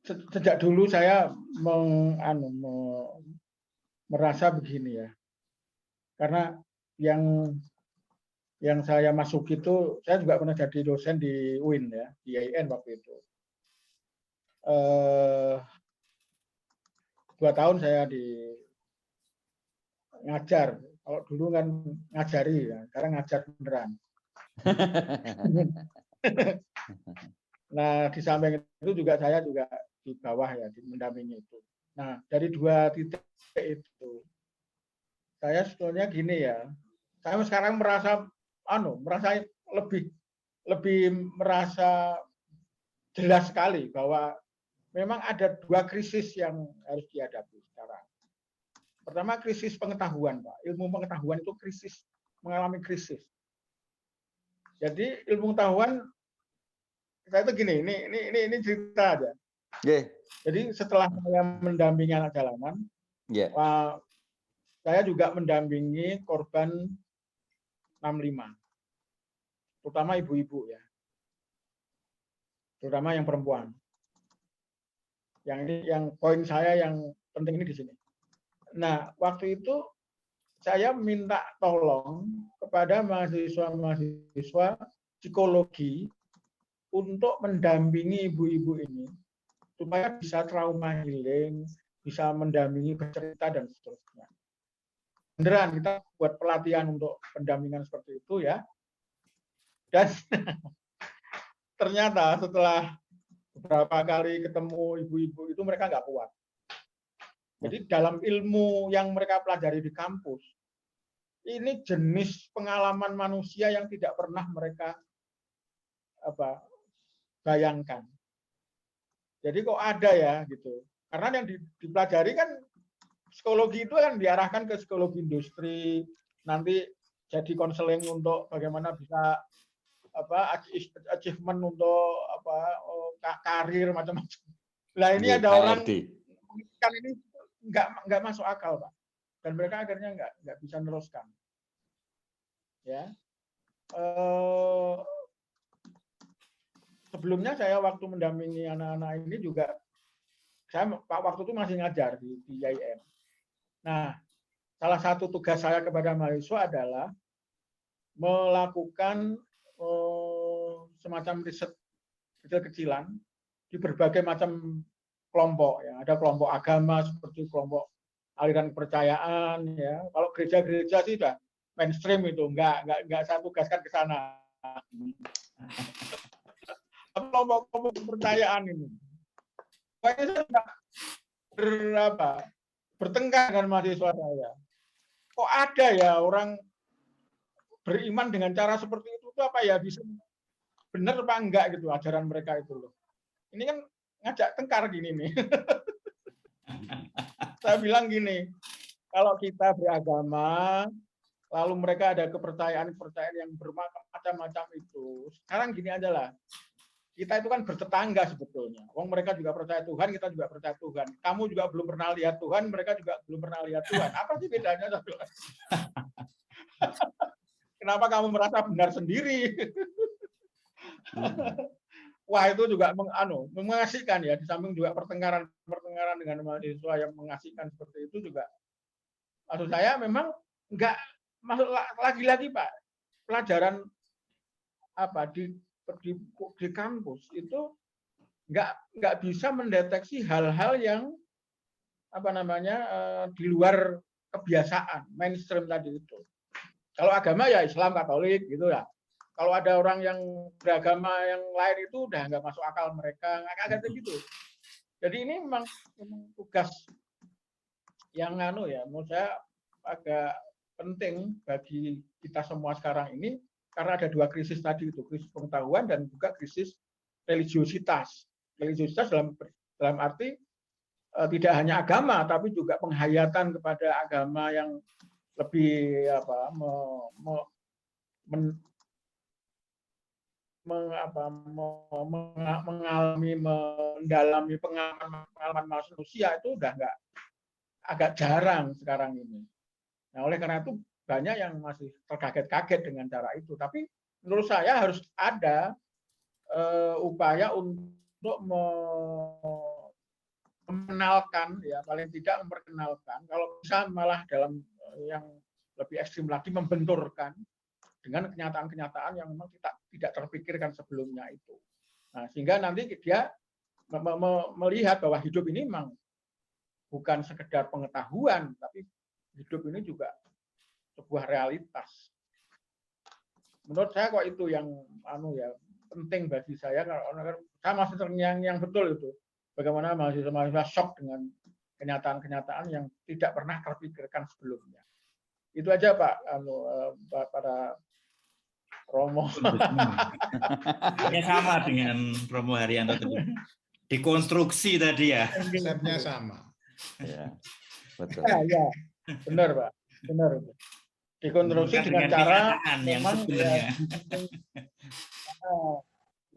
sejak dulu saya merasa begini ya, karena yang saya masuk itu, saya juga pernah jadi dosen di UIN ya, di IAIN waktu itu. 2 tahun saya ngajar. Kalau dulu kan ngajari ya, sekarang ngajar beneran. Nah, di samping itu juga saya juga di bawah ya, di mendampingi itu. Nah, dari 2 titik itu, saya sebetulnya gini ya, saya sekarang merasa lebih merasa jelas sekali bahwa memang ada 2 krisis yang harus dihadapi sekarang. Pertama, krisis pengetahuan, Pak. Ilmu pengetahuan itu mengalami krisis. Jadi ilmu pengetahuan, saya itu gini, ini cerita aja. Yeah. Jadi setelah saya mendampingi anak jalanan, saya juga mendampingi korban 65, terutama ibu-ibu ya, terutama yang perempuan. Yang poin saya yang penting ini di sini. Nah, waktu itu saya minta tolong kepada mahasiswa-mahasiswa psikologi untuk mendampingi ibu-ibu ini supaya bisa trauma healing, bisa mendampingi bercerita dan seterusnya. Beneran kita buat pelatihan untuk pendampingan seperti itu ya. Dan ternyata setelah beberapa kali ketemu ibu-ibu itu mereka nggak kuat. Jadi dalam ilmu yang mereka pelajari di kampus, ini jenis pengalaman manusia yang tidak pernah mereka bayangkan. Jadi kok ada ya gitu. Karena yang dipelajari kan psikologi itu kan diarahkan ke psikologi industri, nanti jadi konseling untuk bagaimana bisa achievement untuk karir macam-macam. Nah ini ada orang kan ini nggak masuk akal, Pak, dan mereka akhirnya nggak bisa meneruskan. Ya, sebelumnya saya waktu mendampingi anak-anak ini juga, saya waktu itu masih ngajar di IAIN. Nah, salah satu tugas saya kepada mahasiswa adalah melakukan semacam riset kecil-kecilan di berbagai macam kelompok ya. Ada kelompok agama seperti kelompok aliran kepercayaan ya. Kalau gereja-gereja sih sudah mainstream itu, enggak saya tugaskan ke sana. Kelompok kepercayaan ini. Pokoknya saya sudah bertengkar dengan mahasiswa saya. Kok ada ya orang beriman dengan cara seperti itu tuh apa ya, bisa benar apa enggak gitu ajaran mereka itu loh. Ini kan ngajak tengkar gini nih. Saya bilang gini, kalau kita beragama, lalu mereka ada kepercayaan yang bermacam-macam itu. Sekarang gini aja lah, kita itu kan bertetangga sebetulnya. Wong mereka juga percaya Tuhan, kita juga percaya Tuhan. Kamu juga belum pernah lihat Tuhan, mereka juga belum pernah lihat Tuhan. Apa sih bedanya? Kenapa kamu merasa benar sendiri? Wah, itu juga mengasihkan ya. Di samping juga pertengkaran dengan mahasiswa yang mengasihkan seperti itu juga. Maksud saya memang enggak masuk lagi-lagi, Pak. Pelajaran di kampus itu nggak bisa mendeteksi hal-hal yang di luar kebiasaan mainstream tadi itu. Kalau agama ya Islam, Katolik gitu ya. Kalau ada orang yang beragama yang lain itu udah nggak masuk akal mereka, nggak gitu. Jadi ini memang tugas yang menurut saya agak penting bagi kita semua sekarang ini, karena ada 2 krisis tadi itu, krisis pengetahuan dan juga krisis religiositas. Religiositas dalam arti tidak hanya agama, tapi juga penghayatan kepada agama yang lebih mendalami pengalaman manusia itu udah agak jarang sekarang ini. Nah, oleh karena itu banyak yang masih terkaget-kaget dengan cara itu. Tapi menurut saya harus ada upaya untuk untuk mengenalkan, ya paling tidak memperkenalkan, kalau bisa malah dalam yang lebih ekstrim lagi membenturkan dengan kenyataan-kenyataan yang memang tidak terpikirkan sebelumnya itu. Nah, sehingga nanti dia melihat bahwa hidup ini memang bukan sekedar pengetahuan, tapi hidup ini juga sebuah realitas. Menurut saya kok itu yang penting bagi saya, karena saya masih terngiang yang betul itu. Bagaimana mahasiswa-mahasiswa shock dengan kenyataan-kenyataan yang tidak pernah terpikirkan sebelumnya. Itu aja Pak, pada Romo. Ini sama dengan Romo Haryanto tadi. Dikonstruksi tadi ya. Konsepnya sama. Ya, betul. Ya, benar Pak, benar. Dikonstruksi dengan cara memang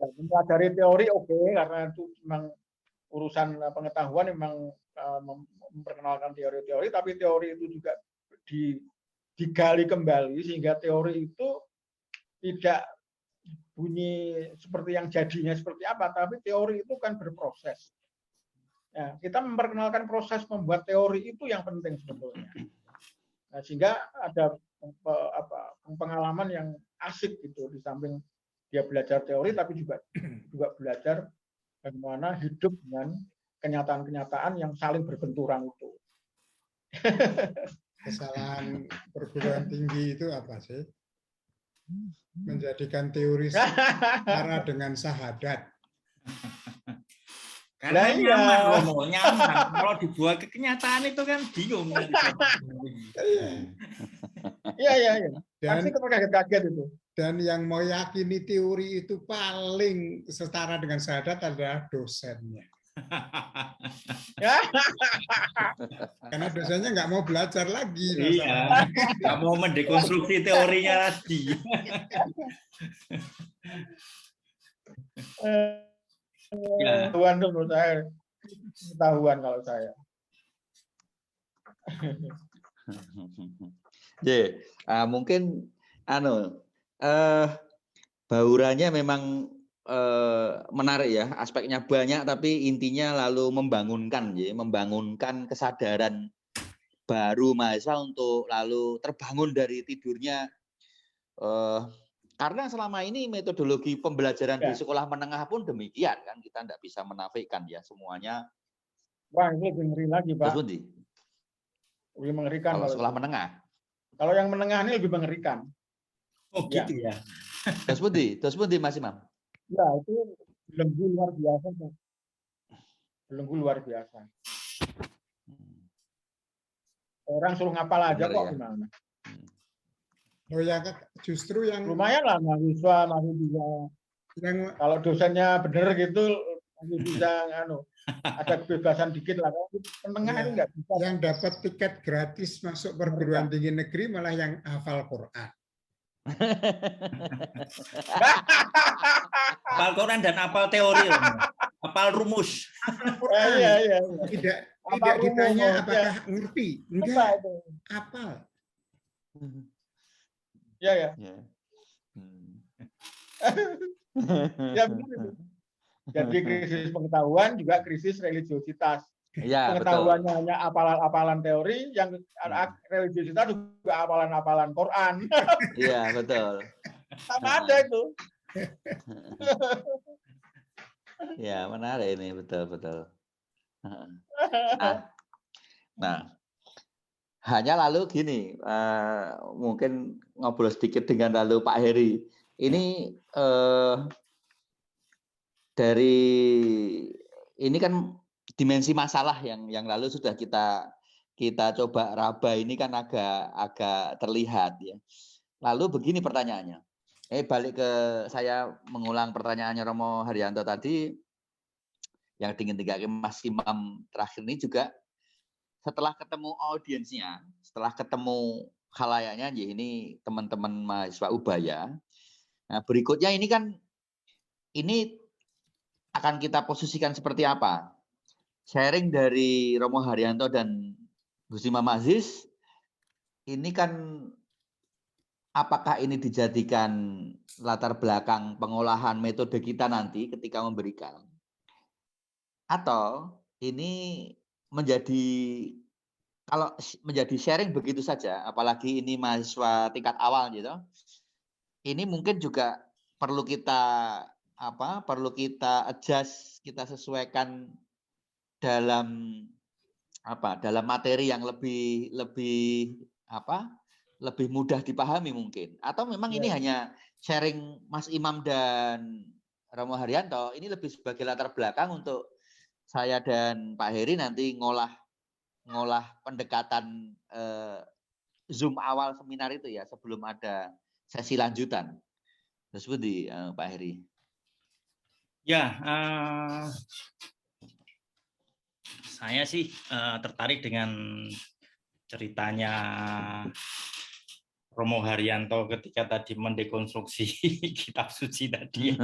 mempelajari teori oke, karena itu memang urusan pengetahuan, memang memperkenalkan teori-teori, tapi teori itu juga digali kembali sehingga teori itu tidak bunyi seperti yang jadinya seperti apa, tapi teori itu kan berproses. Ya, kita memperkenalkan proses membuat teori itu yang penting sebetulnya. Nah, sehingga ada pengalaman yang asik gitu, di samping dia belajar teori tapi juga belajar bagaimana hidup dengan kenyataan-kenyataan yang saling berbenturan itu. Kesalahan perguruan tinggi itu apa sih? Menjadikan teori setara dengan syahadat. Karena nyaman, Romo, nyaman. Kalau dibuat ke kenyataan itu kan bingung. Iya. Pasti kaget-kaget itu. Dan yang mau yakini teori itu paling setara dengan syahadat adalah dosennya. Karena dosennya nggak mau belajar lagi. Iya, nggak mau mendekonstruksi teorinya lagi. Pengetahuan itu menurut saya, pengetahuan kalau saya. Mungkin baurannya memang menarik ya, aspeknya banyak, tapi intinya lalu membangunkan kesadaran baru mahasiswa untuk lalu terbangun dari tidurnya. Karena selama ini metodologi pembelajaran di sekolah menengah pun demikian kan, kita tidak bisa menafikan ya semuanya. Wah, ini lebih ngeri lagi Pak. Lebih mengerikan kalau sekolah menengah. Kalau yang menengah ini lebih mengerikan. Oh gitu ya. Terus pundi Mas Imam? Ya, itu belenggu luar biasa. Belenggu luar biasa. Orang suruh ngapal aja kok gimana. Oh ya, justru yang lumayan lah mahasiswa masih bisa. Kalau dosennya bener gitu masih bisa ada kebebasan dikit lah. Kalau menengah itu nggak bisa. Yang dapat tiket gratis masuk perguruan tinggi negeri malah yang hafal Quran. Hafal Quran dan hafal teori, hafal rumus. Iya. Tidak ditanya apakah ngerti, enggak. Hafal. Ya. Ya benar itu. Jadi krisis pengetahuan juga krisis religiositas. Ya, pengetahuannya betul. Hanya apalan-apalan teori, yang religiositas juga apalan-apalan Quran. Iya, betul. Sama ada itu. Ya, menarik ini, betul. Nah, hanya lalu gini, mungkin ngobrol sedikit dengan lalu Pak Heri. Ini dari ini kan dimensi masalah yang lalu sudah kita coba raba, ini kan agak terlihat ya. Lalu begini pertanyaannya. Balik ke saya mengulang pertanyaannya Romo Haryanto tadi, yang dingin-tinggal Mas Imam terakhir ini juga, setelah ketemu audiensnya, setelah ketemu khalayaknya, ini teman-teman mahasiswa Ubaya. Nah, berikutnya ini kan, ini akan kita posisikan seperti apa? Sharing dari Romo Haryanto dan Gus Imam Aziz, ini kan apakah ini dijadikan latar belakang pengolahan metode kita nanti ketika memberikan? Atau ini menjadi kalau menjadi sharing begitu saja, apalagi ini mahasiswa tingkat awal gitu, ini mungkin juga perlu kita perlu kita adjust, kita sesuaikan dalam dalam materi yang lebih mudah dipahami mungkin. Atau memang ini hanya sharing Mas Imam dan Romo Haryanto, ini lebih sebagai latar belakang untuk saya dan Pak Heri nanti ngolah pendekatan Zoom awal seminar itu ya, sebelum ada sesi lanjutan. Seperti Pak Heri. Ya, saya sih tertarik dengan ceritanya Romo Haryanto ketika tadi mendekonstruksi kitab suci tadi.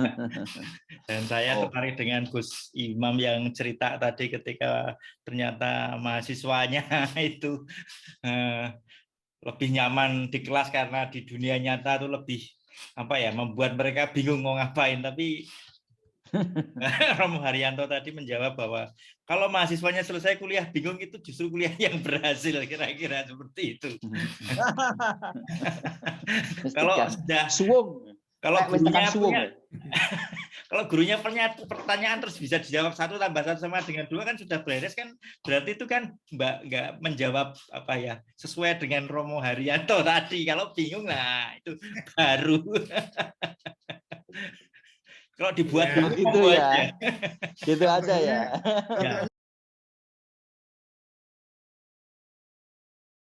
Dan saya tertarik dengan Gus Imam yang cerita tadi ketika ternyata mahasiswanya itu lebih nyaman di kelas karena di dunia nyata itu lebih membuat mereka bingung mau ngapain. Tapi Romo Haryanto tadi menjawab bahwa kalau mahasiswanya selesai kuliah bingung itu justru kuliah yang berhasil, kira-kira seperti itu. Kalau gurunya punya pertanyaan terus bisa dijawab 1 + 1 sama dengan 2 kan sudah beres kan, berarti itu kan nggak menjawab sesuai dengan Romo Haryanto tadi. Kalau bingung lah itu baru. Kalau dibuat gitu ya. Gitu aja ya.